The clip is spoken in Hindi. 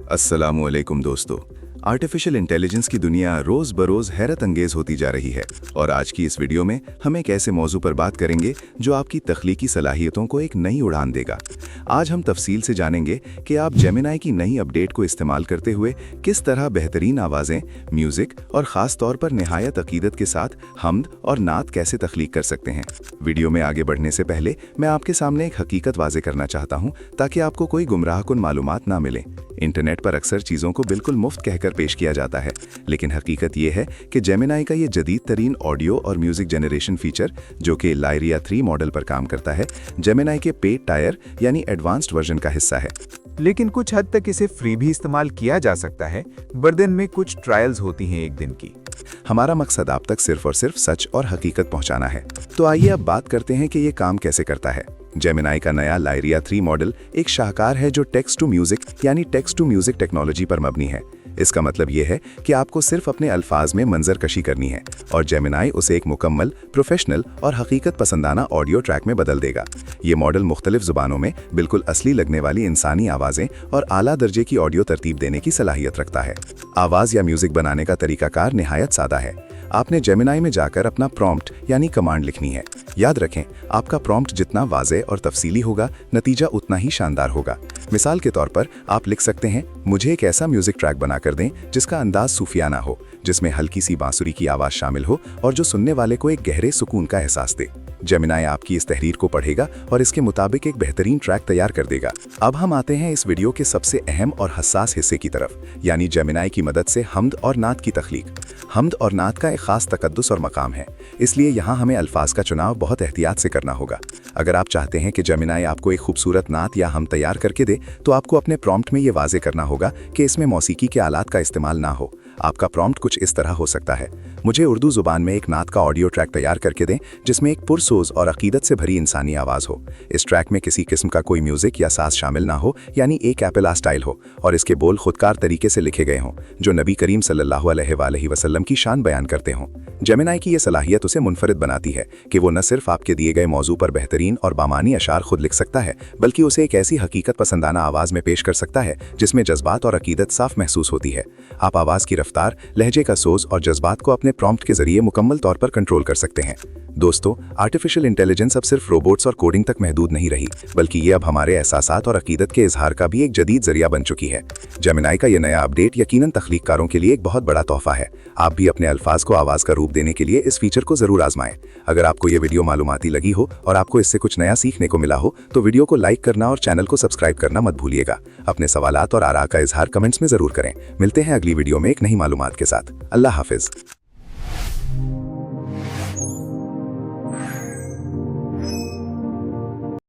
अस्सलामुअलैकुम दोस्तों। आर्टिफिशियल इंटेलिजेंस की दुनिया रोज़ बरोज़ हैरत अंगेज़ होती जा रही है और आज की इस वीडियो में हम एक ऐसे मौजू पर बात करेंगे जो आपकी तख्लीकी सलाहियतों को एक नई उड़ान देगा। आज हम तफसील से जानेंगे कि आप जेमिनाई की नई अपडेट को इस्तेमाल करते हुए किस तरह बेहतरीन आवाज़ें, म्यूज़िक और ख़ास तौर पर निहायत अकीदत के साथ हम्द और नात कैसे तख्लीक कर सकते हैं। वीडियो में आगे बढ़ने से पहले मैं आपके सामने एक हकीकत वाज़े करना चाहता हूँ ताकि आपको कोई गुमराहकुन मालूमात ना मिले। इंटरनेट पर अक्सर चीज़ों को बिल्कुल मुफ्त कहकर पेश किया जाता है, लेकिन हकीकत ये है कि जेमिनाई का ये जदीद तरीन ऑडियो और म्यूज़िक जनरेशन फीचर जो कि लायरिया 3 मॉडल पर काम करता है, जेमिनाई के पेड टायर यानी एडवांस्ड वर्जन का हिस्सा है। लेकिन कुछ हद तक इसे फ्री भी इस्तेमाल किया जा सकता है। बर्दन में कुछ ट्रायल्स होती हैं एक दिन की। हमारा मकसद आप तक सिर्फ और सिर्फ सच और हकीकत पहुंचाना है। तो आइए अब बात करते हैं कि ये काम कैसे करता है। जेमिनाई का नया लायरिया 3 मॉडल एक शाहकार है जो टेक्स्ट टू म्यूजिक यानी टेक्स्ट टू म्यूजिक टेक्नोलॉजी पर मबनी है। इसका मतलब ये है कि आपको सिर्फ अपने अल्फाज में मंजर कशी करनी है और जेमिनाई उसे एक मुकम्मल, प्रोफेशनल और हकीकत पसंदाना ऑडियो ट्रैक में बदल देगा। ये मॉडल मुख्तलिफ ज़ुबानों में बिल्कुल असली लगने वाली इंसानी आवाज़ें और आला दर्जे की ऑडियो तरतीब देने की सलाहियत रखता है। आवाज़ या म्यूज़िक बनाने का तरीकाकार निहायत सादा है। आपने जेमिनाई में जाकर अपना प्रॉम्प्ट यानी कमांड लिखनी है। याद रखें, आपका प्रॉम्प्ट जितना वाज़े और तफसीली होगा, नतीजा उतना ही शानदार होगा। मिसाल के तौर पर आप लिख सकते हैं, मुझे एक ऐसा म्यूज़िक ट्रैक बना कर दें जिसका अंदाज सूफियाना हो, जिसमें हल्की सी बांसुरी की आवाज़ शामिल हो और जो सुनने वाले को एक गहरे सुकून का एहसास दे। जेमिनाई आपकी इस तहरीर को पढ़ेगा और इसके मुताबिक एक बेहतरीन ट्रैक तैयार कर देगा। अब हम आते हैं इस वीडियो के सबसे अहम और हसास हिस्से की तरफ, यानी जेमिनाई की मदद से हम्द और नात की तख्लीक। हम्द और नात का एक खास तकद्दुस और मकाम है, इसलिए यहाँ हमें अल्फाज का चुनाव बहुत एहतियात से करना होगा। अगर आप चाहते हैं कि जेमिनाई आपको एक खूबसूरत नात या हम तैयार करके दे, तो आपको अपने प्रॉम्प्ट में ये वाज़े करना होगा कि इसमें मौसीकी के आलात का इस्तेमाल ना हो। आपका प्रॉम्प्ट कुछ इस तरह हो सकता है, मुझे उर्दू ज़ुबान में एक नात का ऑडियो ट्रैक तैयार करके दें जिसमें एक पुरसोज और अकीदत से भरी इंसानी आवाज़ हो। इस ट्रैक में किसी किस्म का कोई म्यूज़िक या साज शामिल ना हो, यानी एक कैपेला स्टाइल हो और इसके बोल खुदकार तरीके से लिखे गए हों जो नबी करीम सल्लल्लाहु अलैहि वसल्लम की शान बयान करते हों। जेमिनाई की यह सलाहियत उसे मुनफरिद बनाती है कि वो न सिर्फ आपके दिए गए मौजू पर बेहतरीन और बामानी अशार खुद लिख सकता है, बल्कि उसे एक ऐसी हकीकत पसंदाना आवाज़ में पेश कर सकता है जिसमें जज्बात और अकीदत साफ महसूस होती है। आप आवाज़ की रफ्तार, लहजे का सोज और जज्बात को अपने प्रॉम्प्ट के जरिए मुकम्मल तौर पर कंट्रोल कर सकते हैं। दोस्तों, आर्टिफिशियल इंटेलिजेंस अब सिर्फ रोबोट्स और कोडिंग तक महदूद नहीं रही, बल्कि ये अब हमारे एहसासात और अकीदत के इजहार का भी एक जदीद जरिया बन चुकी है। जेमिनाई का यह नया अपडेट यकीनन तख्लीककारों के लिए एक बहुत बड़ा तोहफा है। आप भी अपने अल्फाज को आवाज़ का रूप देने के लिए इस फीचर को ज़रूर आजमाएं। अगर आपको ये वीडियो मालूमाती लगी हो और आपको इससे कुछ नया सीखने को मिला हो, तो वीडियो को लाइक करना और चैनल को सब्सक्राइब करना मत भूलिएगा। अपने सवालात और आरा का इजहार कमेंट्स में ज़रूर करें। मिलते हैं अगली वीडियो में एक नई मालूमात के साथ। अल्लाह हाफिज़।